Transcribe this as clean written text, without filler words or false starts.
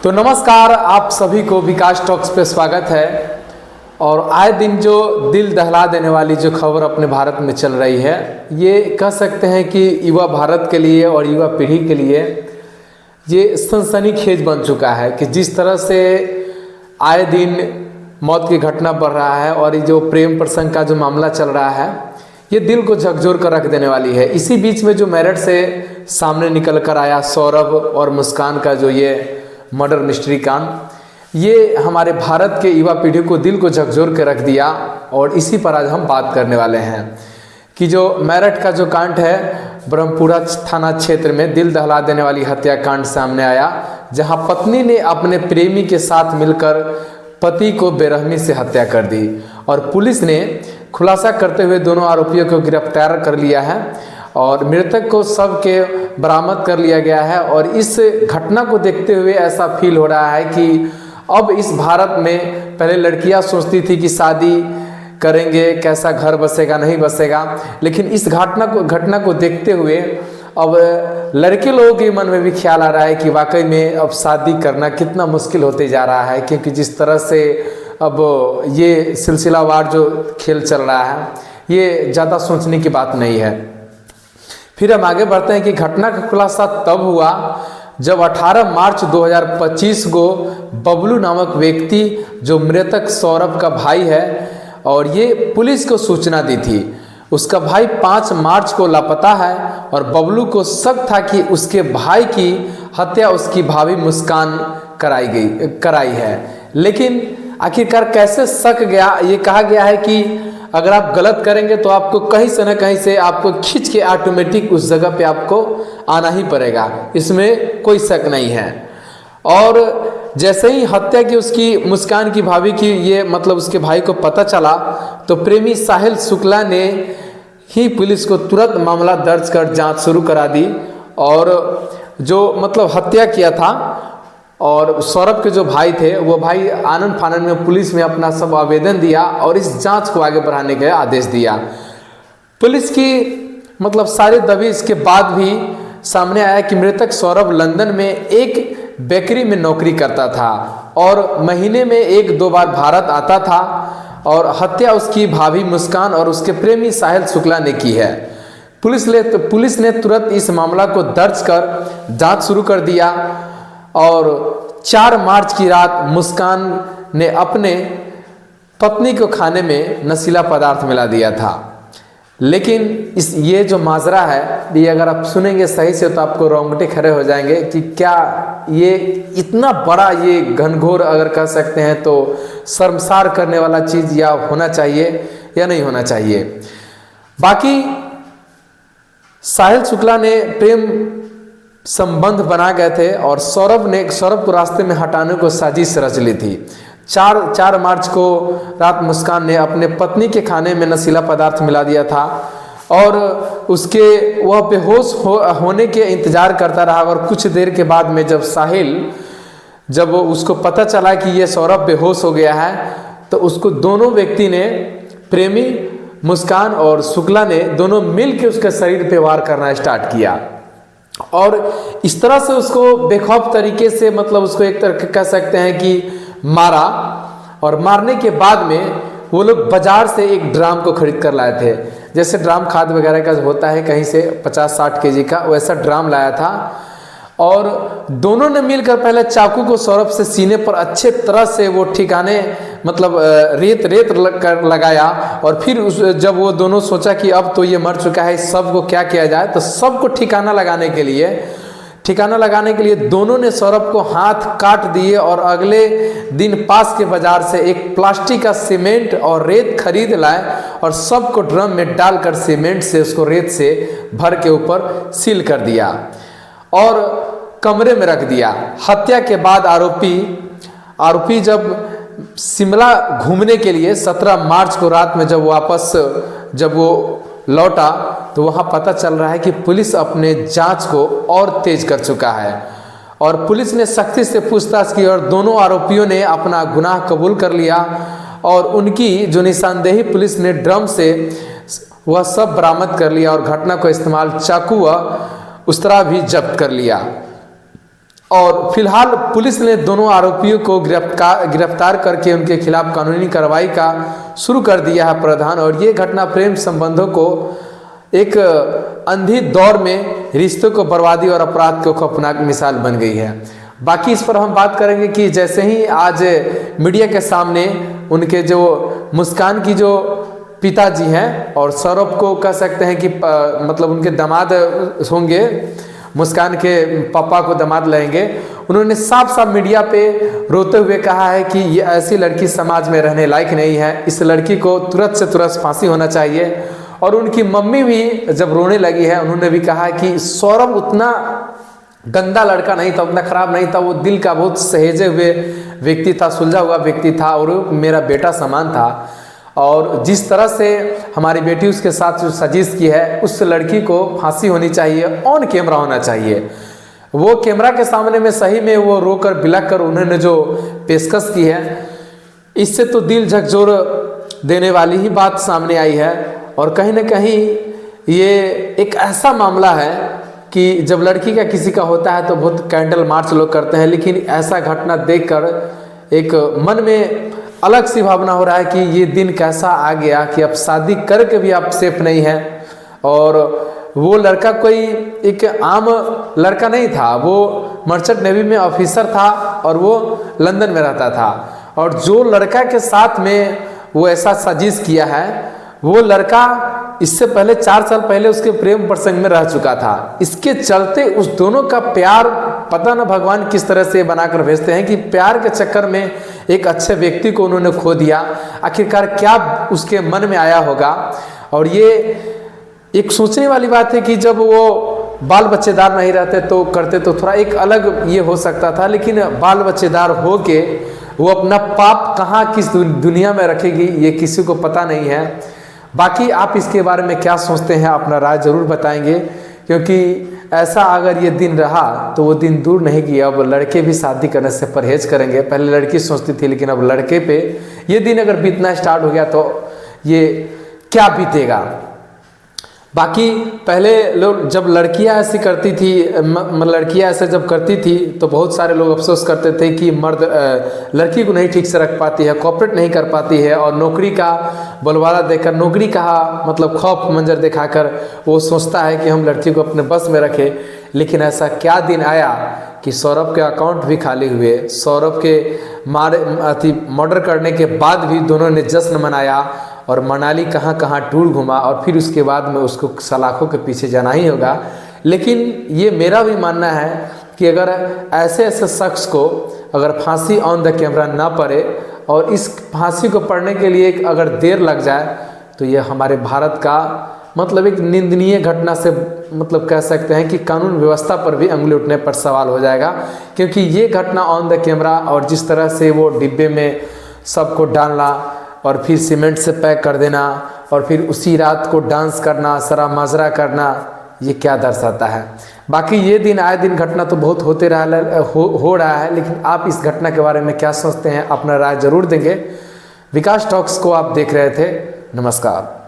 तो नमस्कार, आप सभी को विकास टॉक्स पे स्वागत है। और आए दिन जो दिल दहला देने वाली जो खबर अपने भारत में चल रही है, ये कह सकते हैं कि युवा भारत के लिए और युवा पीढ़ी के लिए ये सनसनीखेज बन चुका है कि जिस तरह से आए दिन मौत की घटना बढ़ रहा है और ये जो प्रेम प्रसंग का जो मामला चल रहा है, ये दिल को झकझोर कर रख देने वाली है। इसी बीच में जो मेरठ से सामने निकल कर आया सौरभ और मुस्कान का जो ये मर्डर मिस्ट्री कांड, ये हमारे भारत के युवा पीढ़ी को दिल को झकझोर के रख दिया। और इसी पर आज हम बात करने वाले हैं कि जो मेरठ का जो कांड है, ब्रह्मपुरा थाना क्षेत्र में दिल दहला देने वाली हत्याकांड सामने आया, जहां पत्नी ने अपने प्रेमी के साथ मिलकर पति को बेरहमी से हत्या कर दी। और पुलिस ने खुलासा करते हुए दोनों आरोपियों को गिरफ्तार कर लिया है और मृतक को शव के बरामद कर लिया गया है। और इस घटना को देखते हुए ऐसा फील हो रहा है कि अब इस भारत में पहले लड़कियां सोचती थी कि शादी करेंगे, कैसा घर बसेगा नहीं बसेगा, लेकिन इस घटना को देखते हुए अब लड़के लोगों के मन में भी ख्याल आ रहा है कि वाकई में अब शादी करना कितना मुश्किल होते जा रहा है, क्योंकि जिस तरह से अब ये सिलसिलावार जो खेल चल रहा है, ये ज़्यादा सोचने की बात नहीं है। फिर हम आगे बढ़ते हैं कि घटना का खुलासा तब हुआ जब 18 मार्च 2025 को बबलू नामक व्यक्ति, जो मृतक सौरभ का भाई है, और ये पुलिस को सूचना दी थी। उसका भाई 5 मार्च को लापता है और बबलू को शक था कि उसके भाई की हत्या उसकी भाभी मुस्कान कराई है। लेकिन आखिरकार कैसे शक गया, ये कहा गया है कि अगर आप गलत करेंगे तो आपको कहीं से न कहीं से आपको खींच के ऑटोमेटिक उस जगह पे आपको आना ही पड़ेगा, इसमें कोई शक नहीं है। और जैसे ही हत्या की उसकी मुस्कान की भाभी की ये मतलब उसके भाई को पता चला, तो प्रेमी साहिल शुक्ला ने ही पुलिस को तुरंत मामला दर्ज कर जांच शुरू करा दी। और जो मतलब हत्या किया था और सौरभ के जो भाई थे, वो भाई आनंद फानन में पुलिस में अपना सब आवेदन दिया और इस जांच को आगे बढ़ाने का आदेश दिया। पुलिस की मतलब सारे दबी इसके बाद भी सामने आया कि मृतक सौरभ लंदन में एक बेकरी में नौकरी करता था और महीने में 1-2 बार भारत आता था। और हत्या उसकी भाभी मुस्कान और उसके प्रेमी साहिल शुक्ला ने की है। पुलिस ने तुरंत इस मामला को दर्ज कर जांच शुरू कर दिया। और 4 मार्च की रात मुस्कान ने अपने पत्नी को खाने में नशीला पदार्थ मिला दिया था। लेकिन ये जो माजरा है, ये अगर आप सुनेंगे सही से तो आपको रोंगटे खड़े हो जाएंगे कि क्या ये इतना बड़ा, ये घनघोर अगर कह सकते हैं तो शर्मसार करने वाला चीज़ या होना चाहिए या नहीं होना चाहिए। बाकी साहिल शुक्ला ने प्रेम संबंध बना गए थे और सौरभ को रास्ते में हटाने को साजिश रच ली थी। 4 मार्च को रात मुस्कान ने अपने पत्नी के खाने में नशीला पदार्थ मिला दिया था और वह बेहोश होने के इंतजार करता रहा। और कुछ देर के बाद में जब उसको पता चला कि ये सौरभ बेहोश हो गया है, तो उसको दोनों व्यक्ति ने, प्रेमी मुस्कान और शुक्ला ने, दोनों मिल के उसके शरीर पे वार करना स्टार्ट किया। और इस तरह से उसको बेखौफ तरीके से मतलब उसको एक तरह कह सकते हैं कि मारा। और मारने के बाद में वो लोग बाजार से एक ड्राम को खरीद कर लाए थे, जैसे ड्राम खाद वगैरह का होता है कहीं से 50-60 केजी का, वैसा ड्राम लाया था। और दोनों ने मिलकर पहले चाकू को सौरभ से सीने पर अच्छे तरह से वो ठिकाने मतलब रेत लगाया। और फिर जब वो दोनों सोचा कि अब तो ये मर चुका है, इस सब को क्या किया जाए, तो सबको ठिकाना लगाने के लिए दोनों ने सौरभ को हाथ काट दिए। और अगले दिन पास के बाजार से एक प्लास्टिक का सीमेंट और रेत खरीद लाए और सबको ड्रम में डालकर सीमेंट से उसको रेत से भर के ऊपर सील कर दिया और कमरे में रख दिया। हत्या के बाद आरोपी जब शिमला घूमने के लिए 17 मार्च को रात में जब वो लौटा, तो वहां पता चल रहा है कि पुलिस अपने जांच को और तेज कर चुका है। और पुलिस ने सख्ती से पूछताछ की और दोनों आरोपियों ने अपना गुनाह कबूल कर लिया। और उनकी जो निशानदेही पुलिस ने ड्रम से वह सब बरामद कर लिया और घटना को इस्तेमाल चाकू व उस तरह भी जब्त कर लिया। और फिलहाल पुलिस ने दोनों आरोपियों को गिरफ्तार करके उनके खिलाफ कानूनी कार्रवाई का शुरू कर दिया है प्रधान। और ये घटना प्रेम संबंधों को एक अंधी दौर में रिश्तों को बर्बादी और अपराध को खौफनाक मिसाल बन गई है। बाकी इस पर हम बात करेंगे कि जैसे ही आज मीडिया के सामने उनके जो मुस्कान की जो पिताजी हैं और सौरभ को कह सकते हैं कि मतलब उनके दामाद होंगे, मुस्कान के पापा को दामाद लेंगे, उन्होंने साफ साफ मीडिया पे रोते हुए कहा है कि ये ऐसी लड़की समाज में रहने लायक नहीं है, इस लड़की को तुरंत से तुरंत फांसी होना चाहिए। और उनकी मम्मी भी जब रोने लगी है, उन्होंने भी कहा कि सौरभ उतना गंदा लड़का नहीं था, उतना खराब नहीं था, वो दिल का बहुत सहेजे हुए व्यक्ति था, सुलझा हुआ व्यक्ति था और मेरा बेटा समान था। और जिस तरह से हमारी बेटी उसके साथ जो साजिश की है, उस लड़की को फांसी होनी चाहिए, ऑन कैमरा होना चाहिए। वो कैमरा के सामने में सही में वो रोकर बिलख कर उन्होंने जो पेशकश की है, इससे तो दिल झकझोर देने वाली ही बात सामने आई है। और कहीं ना कहीं ये एक ऐसा मामला है कि जब लड़की का किसी का होता है तो बहुत कैंडल मार्च लोग करते हैं, लेकिन ऐसा घटना देखकर एक मन में अलग सी भावना हो रहा है कि ये दिन कैसा आ गया कि अब शादी करके भी आप सेफ नहीं है। और वो लड़का कोई एक आम लड़का नहीं था, वो मर्चेंट नेवी में ऑफिसर था और वो लंदन में रहता था। और जो लड़का के साथ में वो ऐसा साजिश किया है, वो लड़का इससे पहले 4 साल पहले उसके प्रेम प्रसंग में रह चुका था। इसके चलते उस दोनों का प्यार पता न भगवान किस तरह से बनाकर भेजते हैं कि प्यार के चक्कर में एक अच्छे व्यक्ति को उन्होंने खो दिया। आखिरकार क्या उसके मन में आया होगा। और ये एक सोचने वाली बात है कि जब वो बाल बच्चेदार नहीं रहते तो करते तो थोड़ा एक अलग ये हो सकता था, लेकिन बाल बच्चेदार हो के वो अपना पाप कहाँ किस दुनिया में रखेगी ये किसी को पता नहीं है। बाकी आप इसके बारे में क्या सोचते हैं, अपना राय जरूर बताएंगे, क्योंकि ऐसा अगर ये दिन रहा तो वो दिन दूर नहीं कि अब लड़के भी शादी करने से परहेज करेंगे। पहले लड़की सोचती थी, लेकिन अब लड़के पे ये दिन अगर बीतना स्टार्ट हो गया तो ये क्या बीतेगा। बाकी पहले लोग जब लड़कियां ऐसी करती थी, लड़कियां ऐसे जब करती थी तो बहुत सारे लोग अफसोस करते थे कि मर्द लड़की को नहीं ठीक से रख पाती है, कोऑपरेट नहीं कर पाती है, और नौकरी का बोलबाला देकर, नौकरी का मतलब खौफ मंजर दिखाकर वो सोचता है कि हम लड़की को अपने बस में रखें। लेकिन ऐसा क्या दिन आया कि सौरभ के अकाउंट भी खाली हुए, सौरभ के मर्डर करने के बाद भी दोनों ने जश्न मनाया और मनाली कहाँ कहाँ टूर घुमा, और फिर उसके बाद में उसको सलाखों के पीछे जाना ही होगा। लेकिन ये मेरा भी मानना है कि अगर ऐसे ऐसे शख्स को अगर फांसी ऑन द कैमरा ना पड़े और इस फांसी को पड़ने के लिए अगर देर लग जाए तो ये हमारे भारत का मतलब एक निंदनीय घटना से मतलब कह सकते हैं कि कानून व्यवस्था पर भी अंगुली उठने पर सवाल हो जाएगा। क्योंकि ये घटना ऑन द कैमरा और जिस तरह से वो डिब्बे में सबको डालना और फिर सीमेंट से पैक कर देना और फिर उसी रात को डांस करना, सरा माजरा करना, ये क्या दर्शाता है। बाकी ये दिन आए दिन घटना तो बहुत होते हो रहा है, लेकिन आप इस घटना के बारे में क्या सोचते हैं, अपना राय जरूर देंगे। विकास टॉक्स को आप देख रहे थे, नमस्कार।